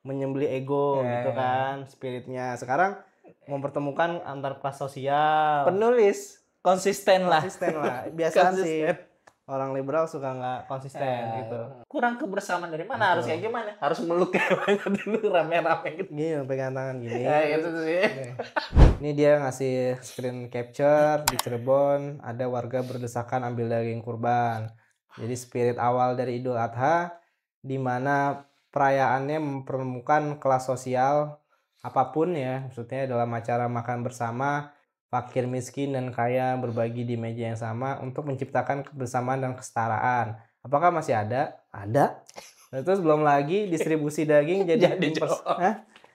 menyembelih ego gitu kan, spiritnya. Sekarang mempertemukan antar kelas sosial. Penulis konsisten lah. Biasaan sih Konsisten. orang liberal suka nggak konsisten gitu. Kurang kebersamaan dari mana? Harus kayak gimana? Harus meluk kayak dulu rame-rame gitu. Gini pegang tangan gini. Itu sih. Ini dia ngasih screen capture di Cirebon, ada warga berdesakan ambil daging kurban. Jadi spirit awal dari Idul Adha di mana perayaannya mempertemukan kelas sosial apapun ya, maksudnya dalam acara makan bersama, fakir miskin dan kaya berbagi di meja yang sama untuk menciptakan kebersamaan dan kesetaraan. Apakah masih ada? Ada. Nah, terus belum lagi distribusi daging jadi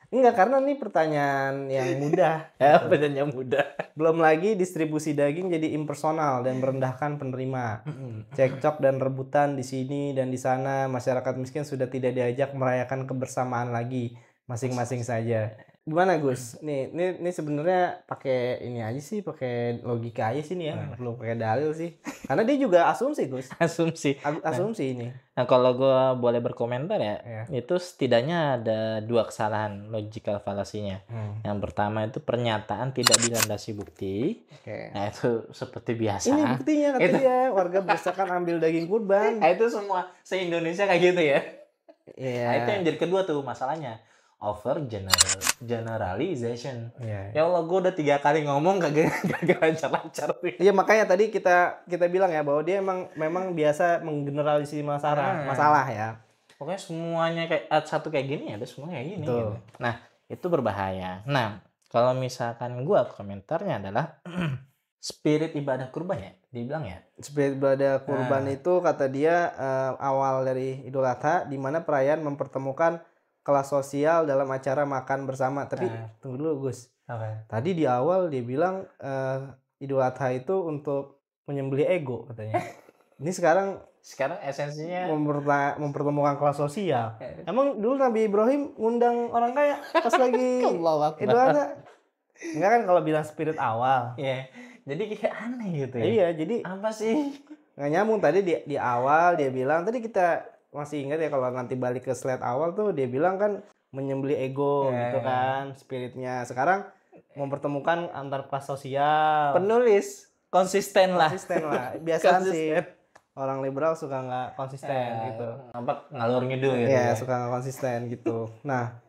Enggak, karena ini pertanyaan yang mudah. Pertanyaan mudah. Belum lagi distribusi daging jadi impersonal dan merendahkan penerima. Cekcok dan rebutan di sini dan di sana, masyarakat miskin sudah tidak diajak merayakan kebersamaan lagi, masing-masing saja. Gimana Gus? Ini sebenarnya pakai ini aja sih, pakai logika aja sih nih ya, nggak perlu pakai dalil sih. Karena dia juga asumsi Gus. Asumsi ini. Nah, kalau gue boleh berkomentar ya, itu setidaknya ada dua kesalahan logical fallacy-nya. Yang pertama itu pernyataan tidak dilandasi bukti. Nah, itu seperti biasa. Ini buktinya kata dia, warga berdesakan ambil daging kurban. Nah, itu semua se-Indonesia kayak gitu ya. Iya. Nah, itu yang jadi kedua tuh masalahnya. Over generalization. Ya Allah, gue udah 3 kali ngomong kagak lancar-lancar. Iya, makanya tadi kita bilang ya bahwa dia memang biasa menggeneralisasi masalah ya. Pokoknya semuanya kayak satu kayak gini ya, ada semua kayak gini. Gitu. Nah, itu berbahaya. Nah, kalau misalkan gue komentarnya adalah spirit ibadah kurban ya, dibilang ya. Spirit ibadah kurban itu kata dia awal dari Idul Adha di mana perayaan mempertemukan kelas sosial dalam acara makan bersama. Tapi tunggu dulu Gus. Tadi di awal dia bilang Idul Adha itu untuk menyembelih ego katanya. Ini sekarang esensinya mempertemukan kelas sosial. Emang dulu Nabi Ibrahim ngundang orang kaya pas lagi Idul Adha? Enggak kan kalau bilang spirit awal. Iya. Jadi kayak aneh gitu ya. Iya, jadi apa sih? Nggak nyambung tadi di awal dia bilang, tadi kita masih ingat ya kalau nanti balik ke slide awal tuh dia bilang kan menyembelih ego gitu kan spiritnya. Sekarang mempertemukan antar kelas sosial. Penulis konsisten lah. Biasaan sih orang liberal suka nggak konsisten gitu. Nampak ngalur ngidul gitu. Iya, suka nggak konsisten gitu. Nah,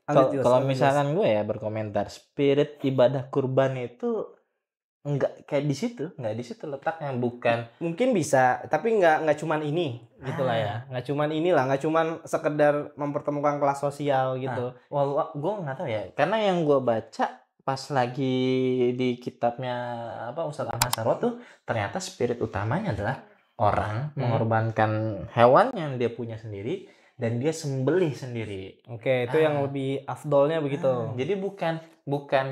kalau misalkan gue ya berkomentar, spirit ibadah kurban itu nggak di situ letaknya, bukan. Mungkin bisa, tapi nggak cuman ini gitulah ya. Nggak cuman sekedar mempertemukan kelas sosial gitu. Gue nggak tahu ya, karena yang gue baca pas lagi di kitabnya Ustadz Ahmad Sarwat tuh ternyata spirit utamanya adalah orang mengorbankan hewan yang dia punya sendiri dan dia sembelih sendiri. Oke, itu yang lebih afdolnya begitu. Jadi bukan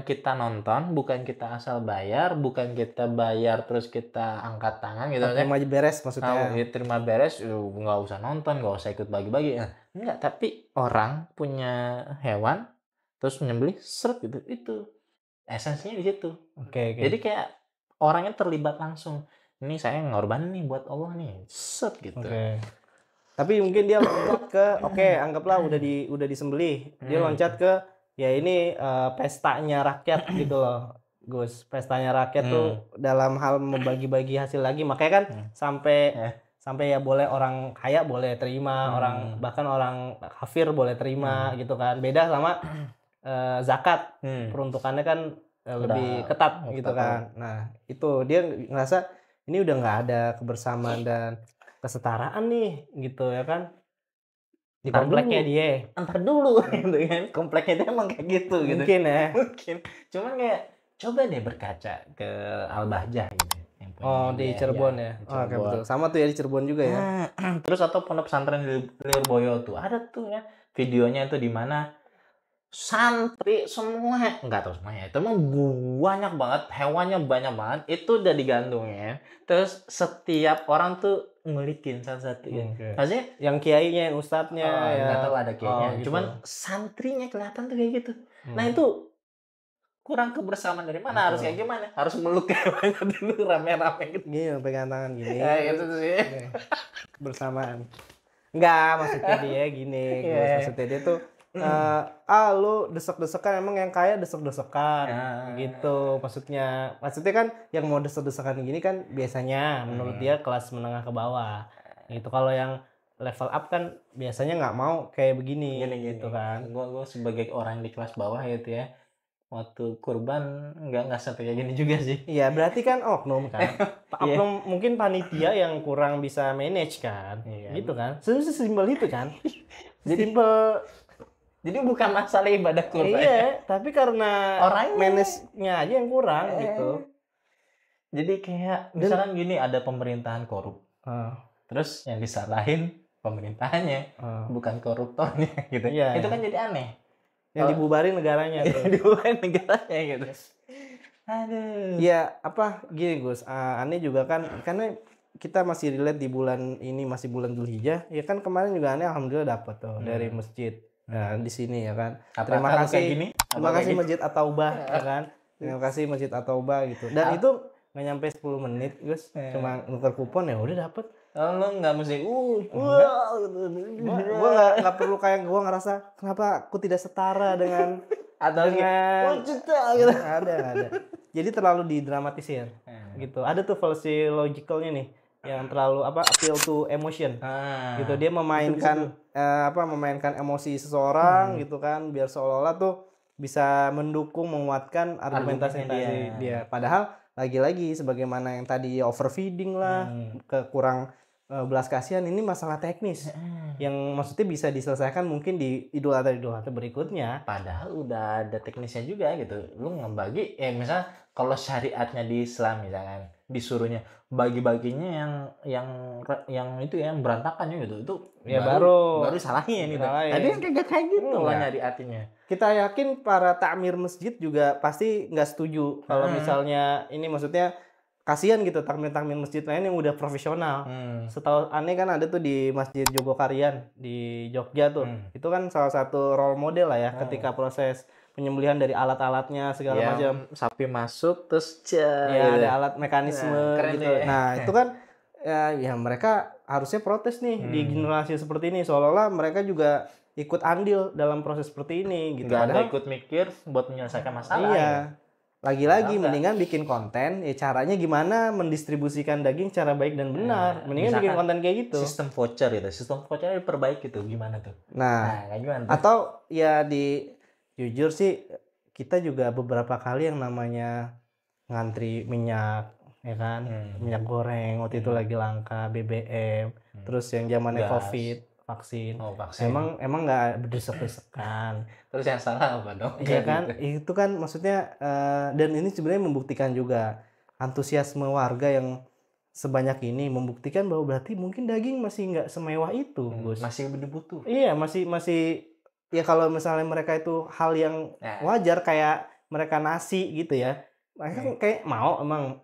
kita nonton, bukan kita asal bayar, bukan kita bayar terus kita angkat tangan gitu. Terima beres maksudnya. Terima beres, nggak usah nonton, nggak usah ikut bagi-bagi. Enggak, tapi orang punya hewan terus menyembelih seret gitu, itu esensinya di situ. Oke. Jadi kayak orangnya terlibat langsung. Ini saya ngorban nih buat Allah nih, set gitu. Tapi mungkin dia loncat ke anggaplah udah disembelih. Dia loncat ke ya ini pestanya rakyat gitu loh. Gus, pestanya rakyat tuh dalam hal membagi-bagi hasil lagi. Makanya kan sampai ya boleh orang kaya boleh terima, bahkan orang kafir boleh terima gitu kan. Beda sama zakat. Peruntukannya kan lebih ketat gitu kan. Nah, itu dia ngerasa ini udah nggak ada kebersamaan dan kesetaraan nih gitu ya kan di kompleknya dia. Ntar dulu gitu kan, kompleknya dia emang kayak gitu. Mungkin ya. Mungkin. Cuman kayak coba deh berkaca ke Al-Bahjah gitu. Di Cirebon ya. Oke, betul. Sama tuh ya di Cirebon juga ya. Terus atau pondok pesantren di Lirboyo tuh ada tuh ya videonya itu di mana santri semua, nggak tahu semuanya, itu emang banyak banget, hewannya banyak banget, itu udah digantung ya. Terus setiap orang tuh ngulikin satu-satu ya. Maksudnya yang kiainya, yang ustadznya nggak tahu ada kiainya, gitu. Cuman santrinya kelihatan tuh kayak gitu. Nah itu kurang kebersamaan dari mana? Harus kayak gimana? Harus meluk kayak dulu rame-rame gitu. Gini pegang tangan gini. Gitu sih. Kebersamaan. Enggak, maksudnya dia gini, Gus. Iya. Maksudnya dia tuh lu desek-desekan emang yang kaya desek-desekan gitu. Maksudnya kan yang mau desek-desekan gini kan biasanya menurut dia kelas menengah ke bawah. Gitu. Kalau yang level up kan biasanya nggak mau kayak begini Gini. gitu kan. Gua sebagai orang di kelas bawah gitu ya. Waktu kurban nggak sampai kayak gini juga sih. Iya, berarti kan oknum kan. Iya. Oknum mungkin panitia yang kurang bisa manage kan. Iya. Gitu kan. Sesimpel itu kan. Simpel. Jadi bukan masalah ibadah kurban. Iya, tapi karena Orangnya. manage-nya aja yang kurang gitu. Jadi kayak misalkan gini, ada pemerintahan korup. Terus yang disalahin pemerintahannya, bukan koruptornya gitu. Iya, itu kan jadi aneh. Yang dibubarin negaranya tuh. Dibubarin negaranya gitu. Aduh. Ya apa gini Gus, aneh juga kan karena kita masih relate di bulan ini, masih bulan Dzulhijjah. Ya kan kemarin juga aneh alhamdulillah dapat tuh dari masjid. Nah, di sini ya kan. Terima kasih. Kayak gini? Terima kasih Masjid At-Taubah ya kan. Terima kasih Masjid At-Taubah gitu. Dan itu nggak nyampe 10 menit Gus. Cuma nuker kupon ya udah dapet. Oh, lo nggak mesti Gua nggak perlu kayak gua ngerasa kenapa aku tidak setara dengan atau dengan juta gitu. ada. Jadi terlalu didramatisir gitu. Ada tuh versi logicalnya nih yang terlalu appeal to emotion gitu. Dia memainkan memainkan emosi seseorang gitu kan biar seolah-olah tuh bisa mendukung menguatkan argumentasi dia. Padahal lagi-lagi sebagaimana yang tadi overfeeding lah, kekurang belas kasihan, ini masalah teknis yang maksudnya bisa diselesaikan mungkin di Idul Adha berikutnya. Padahal udah ada teknisnya juga gitu. Lu ngebagi, misal kalau syariatnya di Islam misalkan disuruhnya bagi-baginya yang itu yang berantakan gitu. Itu ya baru salahnya gitu. Tadi kan kayak gitu lah nyari artinya. Kita yakin para takmir masjid juga pasti nggak setuju kalau misalnya ini maksudnya kasihan gitu takmir masjid lain yang udah profesional. Setahu aneh kan ada tuh di Masjid Jogokarian di Jogja tuh. Itu kan salah satu role model lah ya ketika proses penyembelihan dari alat-alatnya segala macam. Sapi masuk terus ada alat mekanisme gitu. Deh. Nah, itu kan ya mereka harusnya protes nih di generasi seperti ini seolah-olah mereka juga ikut andil dalam proses seperti ini gitu. Nggak ada ikut mikir buat menyelesaikan masalah. Iya. Lagi-lagi mendingan bikin konten, ya caranya gimana mendistribusikan daging secara baik dan benar. Mendingan bikin konten kayak gitu. Sistem voucher gitu. Sistem vouchernya diperbaiki gitu. Gimana tuh? Nah gimana tuh? Atau ya jujur sih kita juga beberapa kali yang namanya ngantri minyak, ya kan? Minyak goreng waktu itu lagi langka, BBM, terus yang zamannya COVID. Vaksin. Emang nggak berdesek-desekan. Terus yang salah apa dong? Iya kan, itu kan maksudnya dan ini sebenarnya membuktikan juga antusiasme warga yang sebanyak ini membuktikan bahwa berarti mungkin daging masih nggak semewah itu, Gus. Masih butuh. Iya, masih ya kalau misalnya mereka itu hal yang wajar kayak mereka nasi gitu ya. Mereka kayak mau emang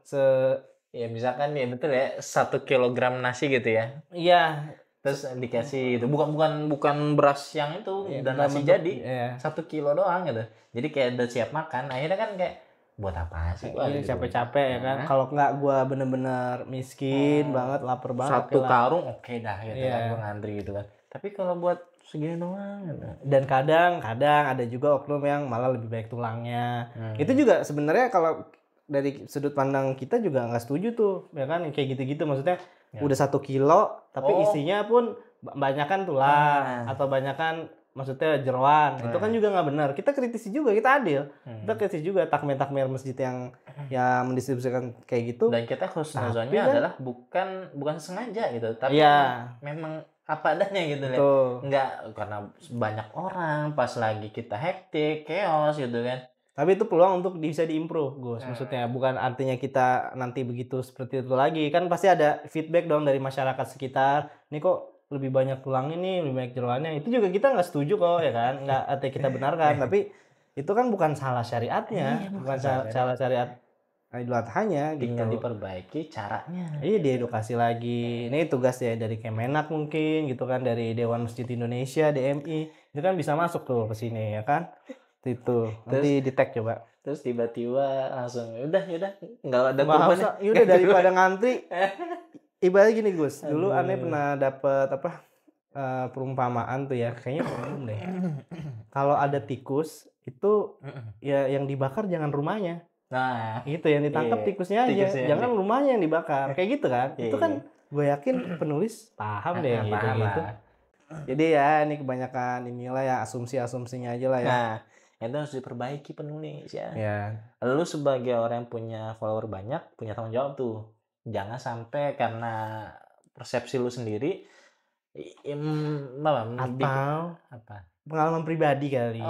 ya misalkan ya betul ya 1 kilogram nasi gitu ya. Iya. Terus dikasih itu bukan beras yang itu dan nasi jadi 1 kilo doang gitu. Jadi kayak udah siap makan. Akhirnya kan kayak buat apa sih? Ini capek-capek ya kan. Kalau nggak gua bener-bener miskin banget, lapar banget. 1 karung oke dah gitu kan gua ngantri gitu kan. Tapi kalau buat segini doang gitu. Dan kadang ada juga oknum yang malah lebih baik tulangnya. Itu juga sebenarnya kalau dari sudut pandang kita juga nggak setuju tuh, ya kan kayak gitu-gitu maksudnya. Udah 1 kilo tapi isinya pun banyakan tulang atau banyakan maksudnya jeroan. Itu kan juga nggak benar. Kita kritisi juga, kita adil. Kita kritisi juga takmir masjid yang mendistribusikan kayak gitu. Dan kita khusnuzonnya adalah bukan sengaja gitu, tapi memang apa adanya gitu ya. Enggak karena banyak orang pas lagi kita hektik, chaos gitu kan. Tapi itu peluang untuk bisa diimprove, Gus. Maksudnya bukan artinya kita nanti begitu seperti itu lagi. Kan pasti ada feedback dong dari masyarakat sekitar. Ini kok lebih banyak tulang ini, lebih banyak jeroannya. Itu juga kita nggak setuju kok, ya kan? Nggak artinya kita benarkan. Tapi itu kan bukan salah syariatnya. Bukan salah syariat Idul Adhanya gitu. Tinggal diperbaiki caranya. Iya, diedukasi lagi. Ini tugas ya dari Kemenak mungkin gitu kan. Dari Dewan Masjid Indonesia, DMI. Itu kan bisa masuk tuh ke sini, ya kan? Itu nanti di tag coba. Terus tiba-tiba langsung udah nggak ada kurbannya. Udah daripada ngantri. Ibaratnya gini Gus, dulu aneh pernah dapet perumpamaan tuh ya, kayaknya umum deh. Kalau ada tikus itu ya yang dibakar jangan rumahnya. Nah, Gitu, yang ditangkap iya, tikusnya aja, tikusnya jangan rumahnya yang dibakar. Kayak gitu kan. Iya, Itu kan iya. gue yakin penulis paham deh yang Paham gitu-gitu. lah. Jadi ya ini kebanyakan inilah ya asumsi-asumsinya aja lah ya. Nah, itu harus diperbaiki penulis ya. Ya. Lu sebagai orang yang punya follower banyak, punya tanggung jawab tuh. Jangan sampai karena persepsi lu sendiri Atau apa? pengalaman pribadi kali.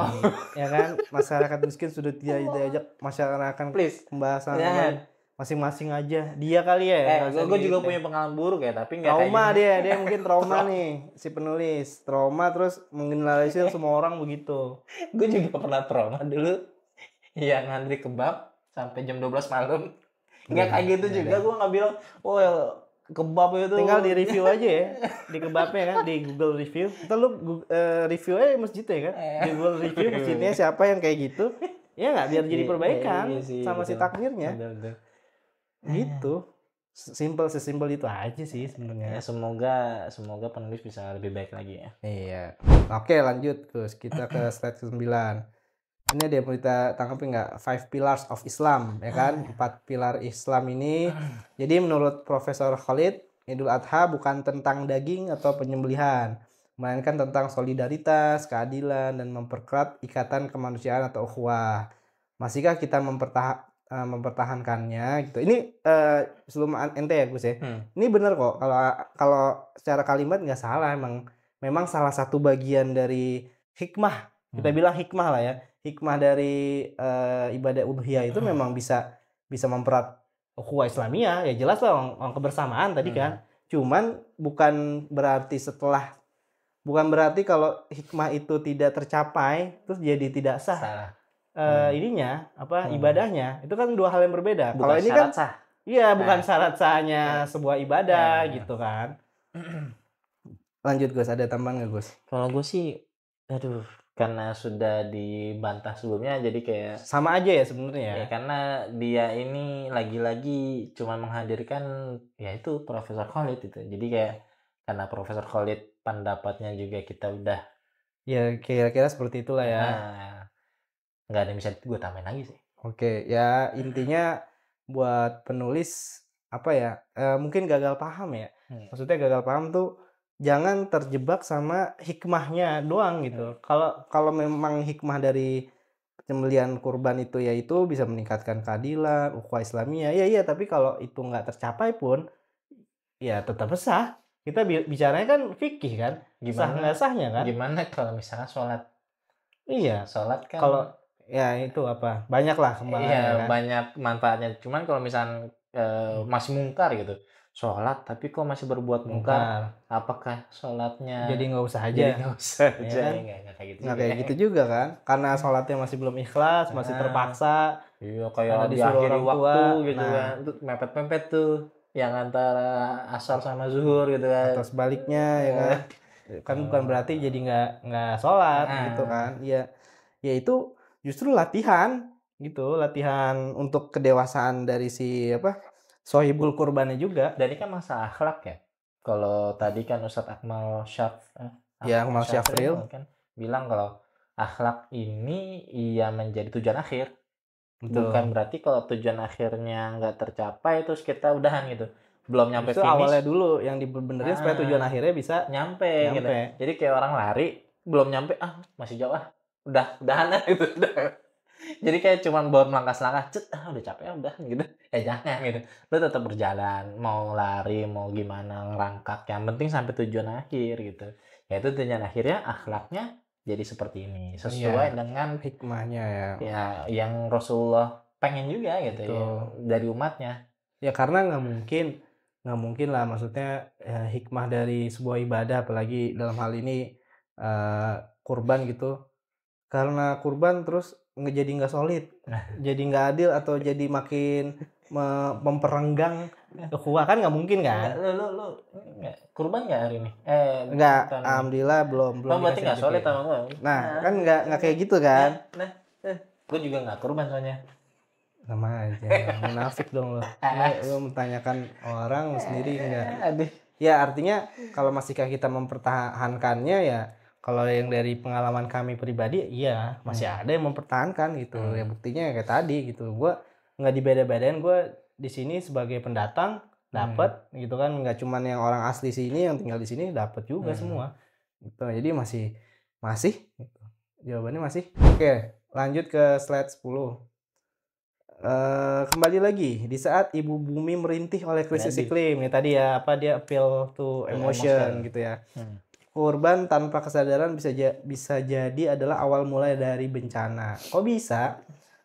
Ya kan, masyarakat miskin sudah tidak diajak masyarakat Please. pembahasan Jangan. kembali. Masing-masing aja. Dia kali ya. Gue juga punya pengalaman buruk ya, tapi nggak kayak trauma gini. dia mungkin trauma nih si penulis. Trauma terus menggeneralisir semua orang begitu. Gue juga pernah trauma dulu yang ngantri kebab sampai jam 12 malam. Nggak kayak gitu juga, gue nggak bilang, oh kebab itu. Tinggal di review aja ya, di kebabnya kan, di Google review. Ntar lu review aja masjid ya kan, di Google review masjidnya siapa yang kayak gitu. Ya nggak, biar jadi perbaikan sama si takmirnya. Betul. Gitu. Sesimpel itu aja sih sebenarnya. Ya, semoga penulis bisa lebih baik lagi ya. Iya. Oke, lanjut terus kita ke slide ke-9. Ini ada yang mau kita tangkapi nggak? 5 Pillars of Islam, ya kan? 4 pilar Islam ini. Jadi menurut Profesor Khalid, Idul Adha bukan tentang daging atau penyembelihan, melainkan tentang solidaritas, keadilan, dan memperkuat ikatan kemanusiaan atau ukhuwah. Masihkah kita mempertahankannya gitu? Ini sebelum ente ya Gus ya. Ini benar kok. Kalau secara kalimat nggak salah, memang salah satu bagian dari hikmah. Kita bilang hikmah lah ya. Hikmah dari ibadah udhiyah itu memang bisa mempererat ukhuwah Islamiyah, ya jelas lah orang kebersamaan tadi kan. Cuman bukan berarti kalau hikmah itu tidak tercapai terus jadi tidak sah. Ininya ibadahnya itu kan dua hal yang berbeda. Kalau ini kan sah. Iya, bukan syarat sahnya sebuah ibadah gitu kan. Lanjut Gus, ada tambahan nggak Gus? Kalau gue sih, karena sudah dibantah sebelumnya, jadi kayak sama aja ya sebenarnya. Ya karena dia ini lagi-lagi cuma menghadirkan ya itu Profesor Khalid itu. Jadi kayak karena Profesor Khalid pendapatnya juga kita udah ya kira-kira seperti itulah ya. Nggak ada yang bisa gue tambahin lagi sih. Oke, ya intinya buat penulis apa ya, mungkin gagal paham ya. Maksudnya gagal paham tuh jangan terjebak sama hikmahnya doang gitu. Kalau memang hikmah dari penyembelihan kurban itu yaitu bisa meningkatkan keadilan, ukhuwah Islamiyah. Iya, tapi kalau itu nggak tercapai pun ya tetap sah. Kita bicaranya kan fikih kan. Sah nggak sahnya kan? Gimana kalau misalnya sholat? Iya. Sholat kan. Kalau ya itu apa? Banyak lah kembangannya. Iya, kan? Banyak manfaatnya. Cuman kalau misalnya masih mungkar gitu. Sholat tapi kok masih berbuat mungkar, apakah sholatnya jadi nggak usah aja? Jadi nggak usah aja, ya kan? Nggak kayak gitu juga kan, karena sholatnya masih belum ikhlas, masih terpaksa. Iya, kayak di akhir waktu gitu kan, itu mepet-mepet tuh yang antara asar sama zuhur gitu kan, atau sebaliknya ya kan bukan berarti jadi nggak sholat gitu kan. Ya itu justru latihan gitu, latihan untuk kedewasaan dari si sohibul kurbannya juga. Dan ini kan masalah akhlak ya. Kalau tadi kan Ustadz Akmal Syafril kan bilang kalau akhlak ini ia menjadi tujuan akhir. Betul. Bukan berarti kalau tujuan akhirnya nggak tercapai terus kita udahan gitu. Belum nyampe finish. Itu awalnya dulu yang dibenerin supaya tujuan akhirnya bisa nyampe. Gitu. Jadi kayak orang lari belum nyampe, masih jauh udahan gitu. Jadi kayak cuma baru melangkah-langkah, udah capek udah gitu. Jangan gitu. Lu tetap berjalan, mau lari, mau gimana ngerangkak, yang penting sampai tujuan akhir gitu. Yaitu tujuan akhirnya akhlaknya jadi seperti ini, sesuai dengan hikmahnya ya yang Rasulullah pengen juga gitu ya, dari umatnya. Ya karena nggak mungkin lah, maksudnya hikmah dari sebuah ibadah, apalagi dalam hal ini kurban gitu. Karena kurban terus jadi nggak solid, jadi nggak adil, atau jadi makin memperenggang ukhuwah, kan nggak mungkin kan? Lu kurban nggak hari ini? Nggak, alhamdulillah belum. Berarti nggak solid sama gue. Nah, kan nggak kayak gitu kan? Gue juga nggak kurban soalnya. Sama aja, munafik dong lo. Lo mentanyakan orang sendiri nggak. Ya artinya kalau masihkah kita mempertahankannya ya, kalau yang dari pengalaman kami pribadi, iya masih ada yang mempertahankan gitu. Ya buktinya kayak tadi gitu. Gue nggak dibeda-bedain, gue di sini sebagai pendatang dapat gitu kan, nggak cuman yang orang asli sini yang tinggal di sini dapat juga semua. Gitu. Jadi masih gitu. Jawabannya masih. Oke, lanjut ke slide 10. Kembali lagi di saat ibu bumi merintih oleh krisis iklim ya tadi ya, apa dia appeal to emotion gitu ya. Korban tanpa kesadaran bisa jadi adalah awal mulai dari bencana. Kok bisa?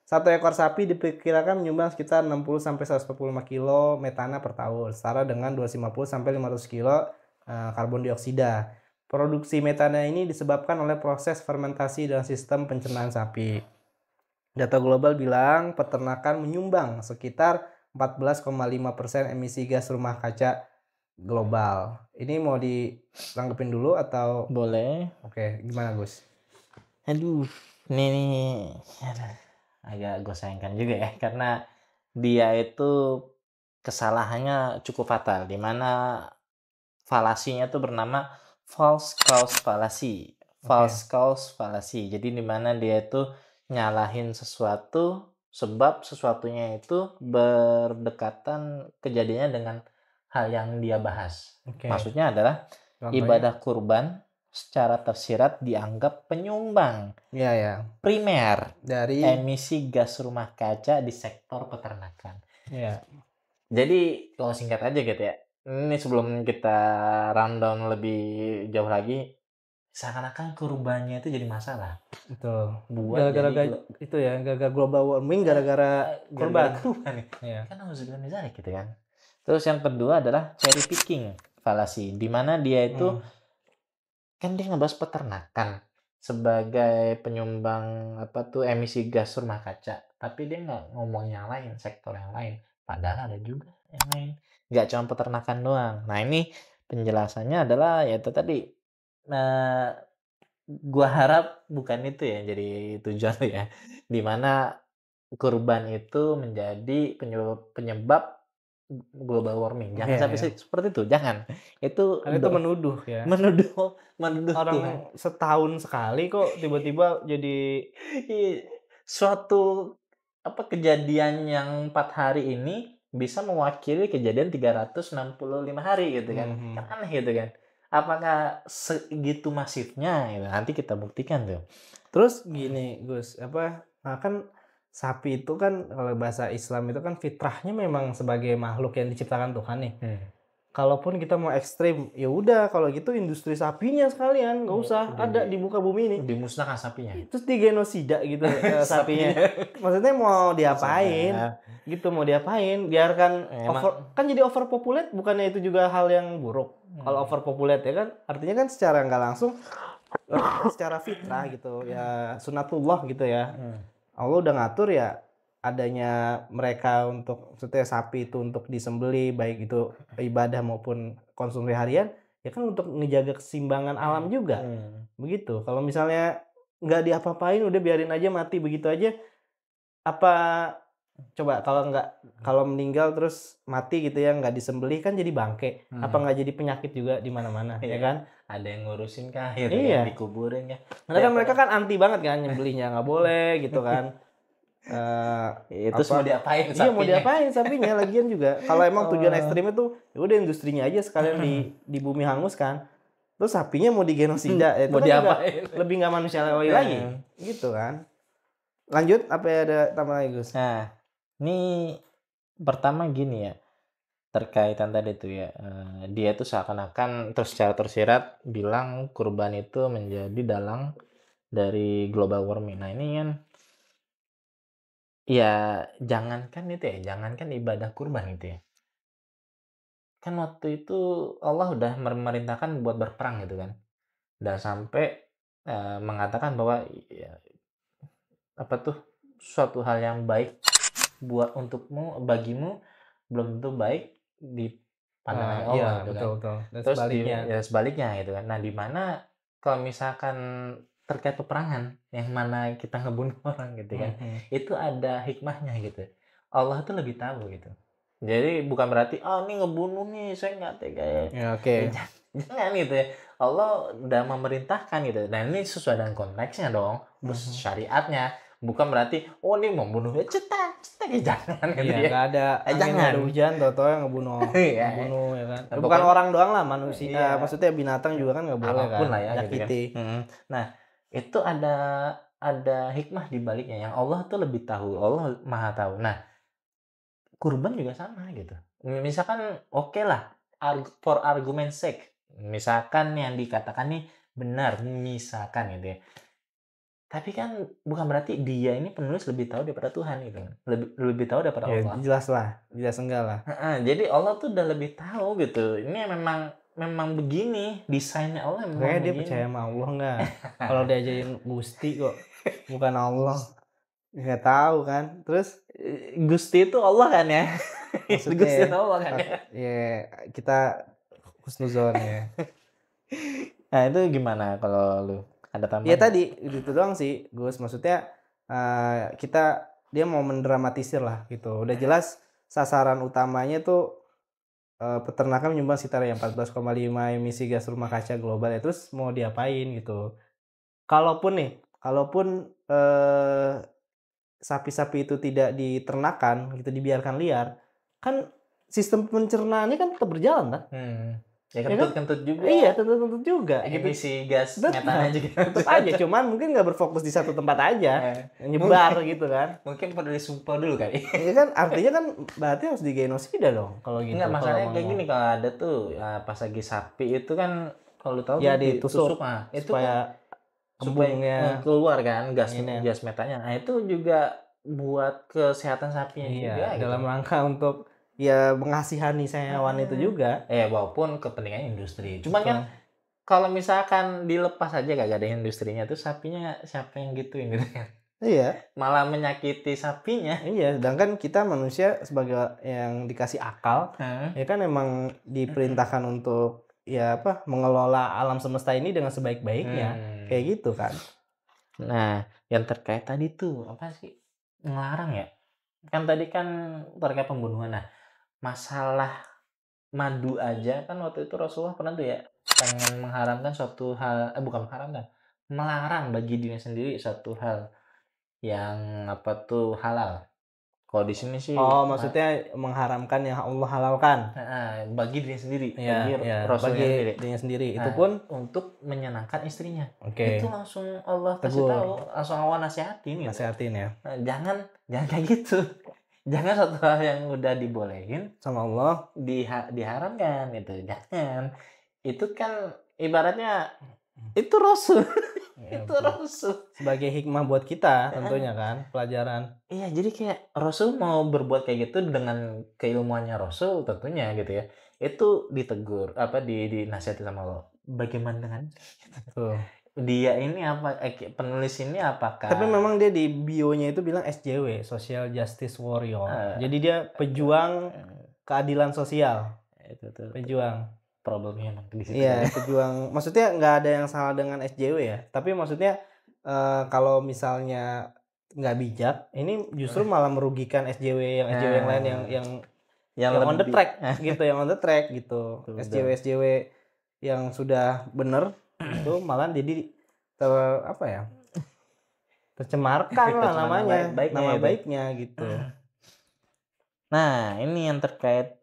Satu ekor sapi diperkirakan menyumbang sekitar 60 sampai 145 kilo metana per tahun, setara dengan 250 sampai 500 kilo karbon dioksida. Produksi metana ini disebabkan oleh proses fermentasi dalam sistem pencernaan sapi. Data global bilang peternakan menyumbang sekitar 14,5% emisi gas rumah kaca global. Ini mau ditanggepin dulu atau? Boleh. Oke, gimana Gus? Aduh, ini agak gue sayangkan juga ya, karena dia itu kesalahannya cukup fatal, di mana falasinya tuh bernama false cause fallacy. False cause fallacy. Jadi di mana dia itu nyalahin sesuatu sebab sesuatunya itu berdekatan kejadiannya dengan hal yang dia bahas. Maksudnya adalah ibadah kurban secara tersirat dianggap penyumbang primer dari emisi gas rumah kaca di sektor peternakan. Ya. Jadi kalau singkat aja gitu ya, ini sebelum kita rundown lebih jauh lagi, seakan-akan kurbannya itu jadi masalah. Betul. Buat gara-gara itu ya, gara-gara global warming, gara-gara kurban. Ya. Kan harus misalnya gitu kan. Terus yang kedua adalah cherry picking fallacy, di mana dia itu kan dia ngebahas peternakan sebagai penyumbang emisi gas rumah kaca, tapi dia nggak ngomong yang lain, sektor yang lain, padahal ada juga yang lain, nggak cuma peternakan doang. Nah ini penjelasannya adalah ya itu tadi, gua harap bukan itu ya jadi tujuan lu ya, dimana kurban itu menjadi penyebab global warming. Jangan sampai seperti itu, jangan. Itu karena itu menuduh ya. Menuduh orang Tuhan. Setahun sekali kok tiba-tiba jadi suatu kejadian yang 4 hari ini bisa mewakili kejadian 365 hari gitu kan. Kan aneh gitu kan. Apakah segitu masifnya gitu? Nanti kita buktikan tuh. Terus gini Gus, kan sapi itu kan kalau bahasa Islam itu kan fitrahnya memang sebagai makhluk yang diciptakan Tuhan nih. Kalaupun kita mau ekstrim, ya udah kalau gitu industri sapinya sekalian, nggak usah ada di muka bumi ini. Dimusnahkan sapinya. Terus digenosida gitu sapinya. Maksudnya mau diapain? Gitu mau diapain? Biarkan kan jadi overpopulate, bukannya itu juga hal yang buruk? Kalau overpopulate ya kan, artinya kan secara nggak langsung, secara fitrah gitu ya, sunatullah gitu ya. Allah udah ngatur ya adanya mereka untuk setiap sapi itu untuk disembelih, baik itu ibadah maupun konsumsi harian, ya kan untuk menjaga keseimbangan alam juga. Begitu. Kalau misalnya nggak diapa-apain, udah biarin aja mati begitu aja, coba kalau meninggal terus mati gitu ya, nggak disembelih kan jadi bangke, apa nggak jadi penyakit juga di mana-mana, ya kan? Ada yang ngurusin kah, yang dikuburin ya. Karena kan mereka kan anti banget kan, nyembelihnya nggak boleh gitu kan. Terus mau diapain sapinya? Iya mau diapain sapinya lagian juga. Kalau emang tujuan ekstrimnya tuh ya udah industrinya aja sekalian di bumi hangus kan. Terus sapinya mau digenosida, itu mau kan diapain? Lebih nggak manusiawi lagi, gitu kan. Lanjut, apa ya, ada tambah lagi Gus? Nah, ini pertama gini ya, terkaitan tadi tuh ya, dia tuh seakan-akan terus secara tersirat bilang kurban itu menjadi dalang dari global warming. Nah ini kan ya jangankan ibadah kurban gitu ya. Kan waktu itu Allah udah memerintahkan buat berperang gitu kan. Udah sampai mengatakan bahwa ya, suatu hal yang baik bagimu belum tentu baik di pandangan Allah gitu kan. Betul. Dan terus sebaliknya gitu kan. Nah, di mana kalau misalkan terkait peperangan yang mana kita ngebunuh orang gitu kan, itu ada hikmahnya gitu. Allah tuh lebih tahu gitu. Jadi bukan berarti ini ngebunuh nih, saya nggak tega ya. Ya, oke. Jangan gitu ya. Allah udah memerintahkan gitu. Dan ini sesuai dengan konteksnya dong, syariatnya. Bukan berarti ini membunuh ya cetak ya, jangan gitu Iya, ya. nggak ada angin, Jangan. nggak ada hujan, tau-tau yang ngebunuh, Iya. ngebunuh ya kan. Nah, Bukan pokoknya- orang doang lah, manusia, Iya. maksudnya binatang juga kan nggak boleh Apapun kan, lah ya gitu kan. nyakiti. Nah, itu ada hikmah di baliknya yang Allah tuh lebih tahu, Allah Maha tahu. Nah, kurban juga sama gitu. Misalkan oke lah, for argument sake, misalkan yang dikatakan nih benar, misalkan gitu ya. Tapi kan bukan berarti dia ini penulis lebih tahu daripada Tuhan gitu. Lebih tahu daripada Ya Allah. jelas lah, jelas enggak lah. Jadi Allah tuh udah lebih tahu gitu. Ini memang begini, desainnya Allah memang Kayaknya dia begini. percaya sama Allah nggak? Kalau diajarin Gusti kok, bukan Allah. Nggak tahu kan. Terus Gusti itu Allah kan ya? maksudnya Gusti itu Allah kan ya? ya kita husnuzon ya. Nah itu gimana kalau lu ada tambahan? Ya tadi itu doang sih, Gus. Maksudnya dia mau mendramatisir lah gitu. Udah jelas sasaran utamanya tuh peternakan menyumbang sekitar yang 14,5 emisi gas rumah kaca global ya. Terus mau diapain gitu? Kalaupun sapi-sapi itu tidak diternakan gitu, dibiarkan liar, kan sistem pencernaannya kan tetap berjalan kan? Ya Ya kan? kentut-kentut juga. Iya, tentu juga gitu. Emisi gas Tetap. metannya juga. Tetap aja, cuman mungkin nggak berfokus di satu tempat aja, nyebar gitu kan. Mungkin perlu disumpah dulu kali. Iya kan, artinya kan berarti harus digenosida dong kalau gitu. Enggak, masalahnya kalau kayak mau. gini, kalau ada tuh pas lagi sapi itu kan kalau lu tahu Ya, tuh ditusuk itu supaya kan supaya embungnya keluar kan gas ini. gas metanya. Nah, itu juga buat kesehatan sapinya juga iya, gitu. dalam rangka untuk ya mengasihani hewan itu juga. Walaupun kepentingan industri. Cuman kan kalau misalkan dilepas aja gak ada industrinya tuh sapinya siapa yang gituin gitu kan. Iya. Malah menyakiti sapinya. Iya, sedangkan kita manusia sebagai yang dikasih akal, ya kan emang diperintahkan untuk ya mengelola alam semesta ini dengan sebaik-baiknya. Kayak gitu kan. Nah, yang terkait tadi tuh apa sih? Ngelarang ya? Kan tadi kan terkait pembunuhan. Nah, masalah madu aja kan waktu itu Rasulullah pernah tuh ya pengen mengharamkan suatu hal, bukan mengharamkan, melarang bagi dirinya sendiri suatu hal yang halal. Kalau di sini sih maksudnya mengharamkan yang Allah halalkan. Bagi dirinya sendiri, bagi dirinya sendiri. Itu pun untuk menyenangkan istrinya. Oke. Itu langsung Allah kasih tahu, langsung Allah nasihatin gitu. Nasihatin ya. Nah, jangan kayak gitu. Jangan satu hal yang udah dibolehin sama Allah diharamkan gitu. Jangan. Itu kan ibaratnya itu Rasul. Itu Rasul. Sebagai hikmah buat kita tentunya kan, pelajaran. Iya, jadi kayak Rasul mau berbuat kayak gitu dengan keilmuannya Rasul tentunya gitu ya. Itu ditegur, dinasihati sama Allah. Bagaimana dengan Tuh. Dia ini penulis ini apakah? Tapi memang dia di bio-nya itu bilang SJW, Social Justice Warrior. Jadi dia pejuang keadilan sosial. Itu tuh. Pejuang. Problemnya emang di situ. Iya, pejuang. Maksudnya nggak ada yang salah dengan SJW ya. Tapi maksudnya kalau misalnya nggak bijak, ini justru malah merugikan SJW yang lain yang on the track gitu, yang on the track gitu. SJW yang sudah bener itu malah jadi tercemarkan lah namanya, nama baiknya gitu. Nah, ini yang terkait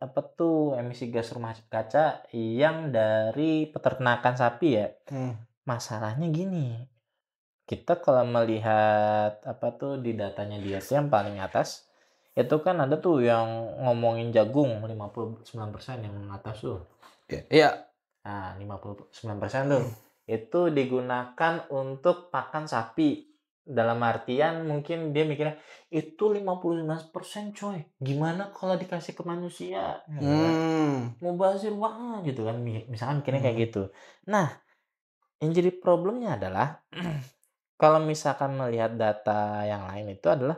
emisi gas rumah kaca yang dari peternakan sapi ya. Masalahnya gini, kita kalau melihat di datanya dia yang paling atas itu kan ada tuh yang ngomongin jagung 59% yang atas tuh. Iya. Nah, 59% tuh itu digunakan untuk pakan sapi. Dalam artian mungkin dia mikirnya itu 59% coy. Gimana kalau dikasih ke manusia? Mubazir banget gitu kan. Misalkan mikirnya kayak gitu. Nah, yang jadi problemnya adalah kalau misalkan melihat data yang lain itu adalah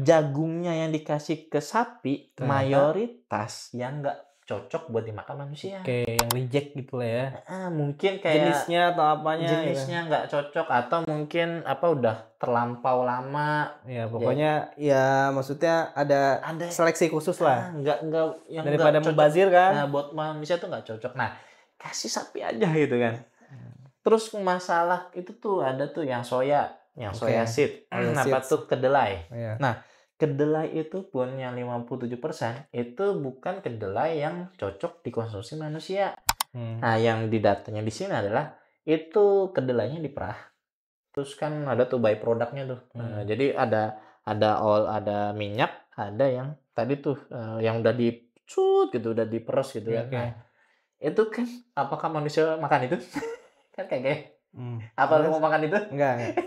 jagungnya yang dikasih ke sapi mayoritas yang cocok buat dimakan manusia. Oke, yang reject gitu lah ya. Mungkin kayak Jenisnya atau apanya gitu. jenisnya nggak cocok atau mungkin udah terlampau lama. Ya pokoknya ya maksudnya ada seleksi khusus lah. Nggak yang Daripada nggak cocok. mubazir kan. Nah, buat manusia tuh nggak cocok. Nah, kasih sapi aja gitu kan. Terus masalah itu tuh ada tuh yang soya seed. Apa tuh kedelai. Iya. Nah, kedelai itu punya 57% itu bukan kedelai yang cocok dikonsumsi manusia. Nah, yang di datanya di sini adalah itu kedelainya diperah. Terus kan ada tuh byproduct-nya tuh. Jadi ada minyak, ada yang tadi tuh yang udah dicut gitu, udah diperes gitu kan. Okay. Nah, itu kan apakah manusia makan itu? Kan kayak apa lu mau makan itu? Enggak.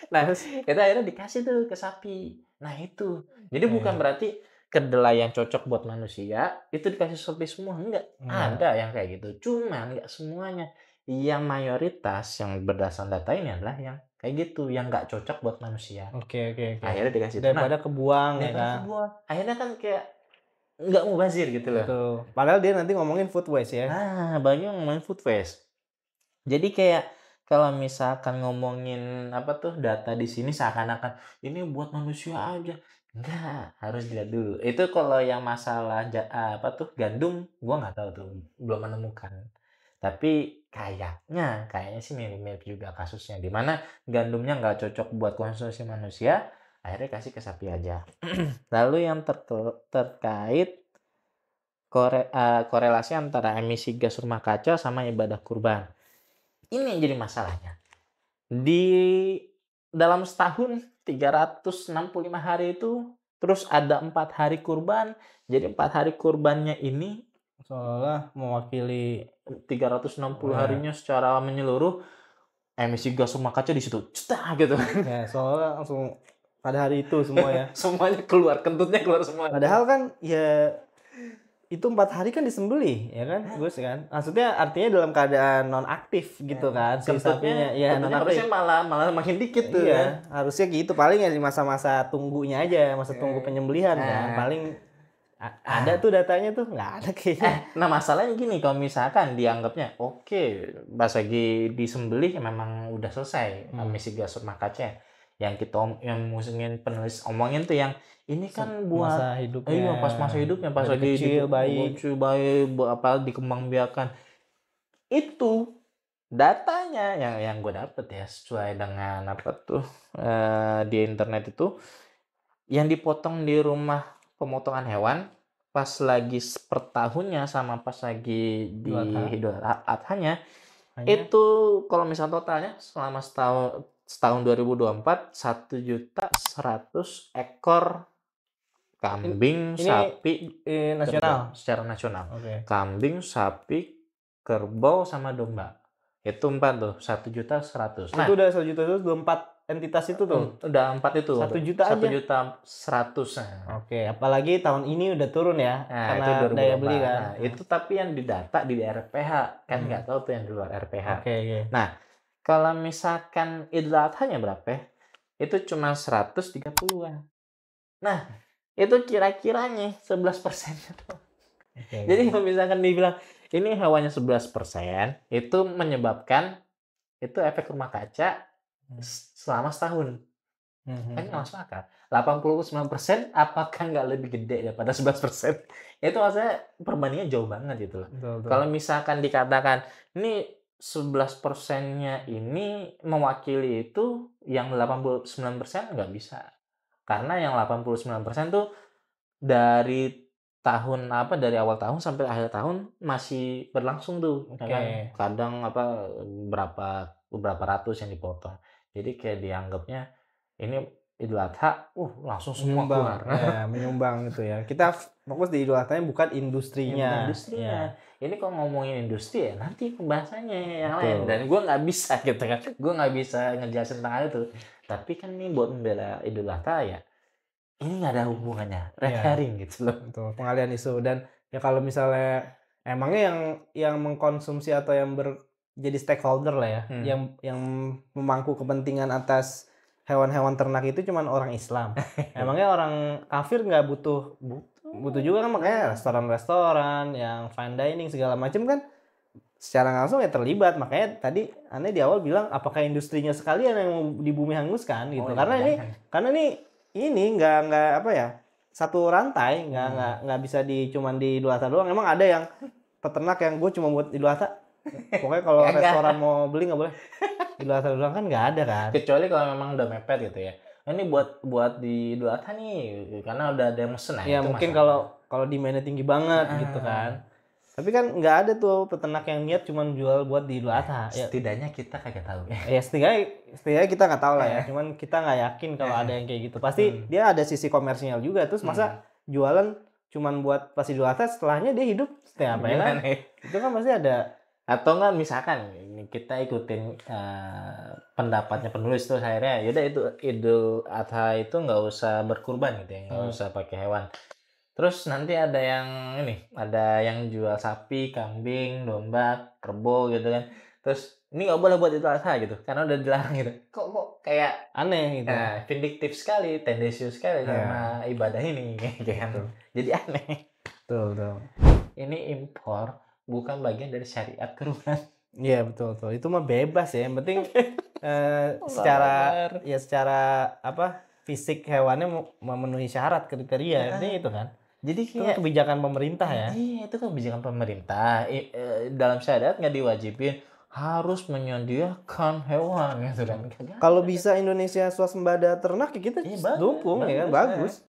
Nah, itu akhirnya dikasih tuh ke sapi. Nah, itu. Jadi bukan berarti kedelai yang cocok buat manusia itu dikasih sapi semua. Enggak. Ada yang kayak gitu. Cuman enggak semuanya. Yang mayoritas yang berdasarkan data ini adalah yang kayak gitu, yang enggak cocok buat manusia. Oke. Akhirnya dikasih daripada kebuang ya kan. Akhirnya kan kayak enggak mubazir gitu loh. Betul. Padahal dia nanti ngomongin food waste ya. Banyak ngomongin food waste. Jadi kayak kalau misalkan ngomongin data di sini seakan-akan ini buat manusia aja. Enggak, harus dilihat dulu. Itu kalau yang masalah gandum, gua nggak tahu tuh, belum menemukan. Tapi kayaknya sih mirip-mirip juga kasusnya, di mana gandumnya nggak cocok buat konsumsi manusia, akhirnya kasih ke sapi aja. Lalu yang terkait korelasi antara emisi gas rumah kaca sama ibadah kurban. Ini yang jadi masalahnya. Dalam setahun 365 hari itu terus ada 4 hari kurban. Jadi 4 hari kurbannya ini seolah mewakili 360 harinya secara menyeluruh, emisi gas rumah kaca di situ. Cetak gitu. Ya, soalnya langsung pada hari itu semua ya. Semuanya keluar, kentutnya keluar semua. Padahal kan ya itu 4 hari kan disembelih ya kan, Gus kan. Maksudnya artinya dalam keadaan non aktif gitu kan si sapinya. Ya non aktif. Harusnya malah makin dikit tuh. Iya, harusnya gitu, paling ya di masa-masa tunggunya aja, masa tunggu penyembelihan kan. Paling ada tuh datanya tuh, nggak ada kayaknya. Nah, masalahnya gini, kalau misalkan dianggapnya oke, pas lagi disembelih memang udah selesai emisi gas rumah kaca. Yang penulis omongin tuh yang ini kan buat masa hidupnya. Pas masa hidupnya, pas lagi kecil, bayi, dikembangbiakan. Itu datanya yang gue dapet ya, sesuai dengan di internet itu, yang dipotong di rumah pemotongan hewan pas lagi per tahunnya sama pas lagi di Idul Adhanya itu kalau misalnya totalnya selama setahun 2024 1.100.000 ekor kambing, sapi nasional, secara nasional. Kambing, sapi, kerbau sama domba. Itu 4 tuh, 1.100.000. Nah, itu udah 1.100.000 4 entitas itu tuh. Udah 4 itu. 1 juta aja. 1.100.000. Oke, apalagi tahun ini udah turun ya, karena itu daya beli kan. Nah, itu tapi yang didata di RPH, kan nggak tahu tuh yang di luar RPH. Oke. Nah, kalau misalkan Idul Adhanya berapa? Itu cuma 130-an. Nah, itu kira-kiranya 11%-nya tuh. Jadi kalau misalkan dibilang ini hewannya 11%, itu menyebabkan itu efek rumah kaca selama setahun. Kan nggak masuk akal. 89% apakah nggak lebih gede daripada 11%? Itu maksudnya perbandingannya jauh banget gitu loh. Kalau misalkan dikatakan ini 11%-nya ini mewakili itu, yang 89% nggak bisa. Karena yang 89% tuh dari dari awal tahun sampai akhir tahun masih berlangsung tuh. Kan? Kadang beberapa ratus yang dipotong. Jadi kayak dianggapnya ini Idul Adha, langsung semua keluar. Ya, menyumbang gitu ya. Kita fokus di Idul Adhanya, bukan industrinya. Ya. Ini kalau ngomongin industri ya nanti pembahasannya yang lain. Dan gue nggak bisa gitu kan. Gue nggak bisa ngejelasin tentang itu. Tapi kan ini buat membela Idul Adha ya. Ini nggak ada hubungannya. Red herring gitu loh. Betul, pengalian isu. Dan ya kalau misalnya emangnya yang mengkonsumsi atau yang jadi stakeholder lah ya, yang memangku kepentingan atas hewan-hewan ternak itu cuman orang Islam. Emangnya orang kafir nggak butuh Butuh juga kan, makanya restoran-restoran yang fine dining segala macam kan secara langsung ya terlibat. Makanya tadi aneh di awal bilang apakah industrinya sekalian yang mau di bumi hanguskan gitu. Karena ini nggak apa ya, satu rantai, nggak bisa cuman di Idul Adha doang. Emang ada yang peternak yang gue cuma buat Idul Adha? Pokoknya kalau restoran mau beli nggak boleh. Idul Adha doang kan nggak ada kan. Kecuali kalau memang udah mepet gitu ya. Ini buat di Idul Adha nih karena udah ada yang mesen. Nah, ya itu mungkin masalah. kalau demandnya tinggi banget gitu kan. Tapi kan nggak ada tuh peternak yang niat cuma jual buat di Idul Adha. Ya, setidaknya kita kagak tahu ya. ya setidaknya kita nggak tahu lah ya. Cuman kita nggak yakin kalau ada yang kayak gitu. Pasti dia ada sisi komersial juga. Terus masa jualan cuman buat pas Idul Adha, setelahnya dia hidup setelah apa ya kan? Itu kan pasti ada. Atau enggak misalkan ini kita ikutin pendapatnya penulis tuh akhirnya yaudah itu Idul Adha itu nggak usah berkurban gitu ya, nggak usah pakai hewan. Terus nanti ada yang jual sapi, kambing, domba, kerbau gitu kan. Terus ini nggak boleh buat Idul Adha gitu karena udah dilarang gitu. Kok kayak Aneh gitu. vindiktif sekali, tendensius sekali sama ibadah ini kan. Jadi aneh. Betul. Ini impor bukan bagian dari syariat kurban. Iya betul. Itu mah bebas ya. Yang penting secara apa fisik hewannya memenuhi syarat kriteria. Ini itu kan. Jadi Itu kan kebijakan pemerintah ya. Iya, itu kan kebijakan pemerintah. Dalam syariat nggak diwajibin harus menyediakan hewan gitu kan. Kalau bisa Indonesia swasembada ternak ya kita dukung ya kan, bagus.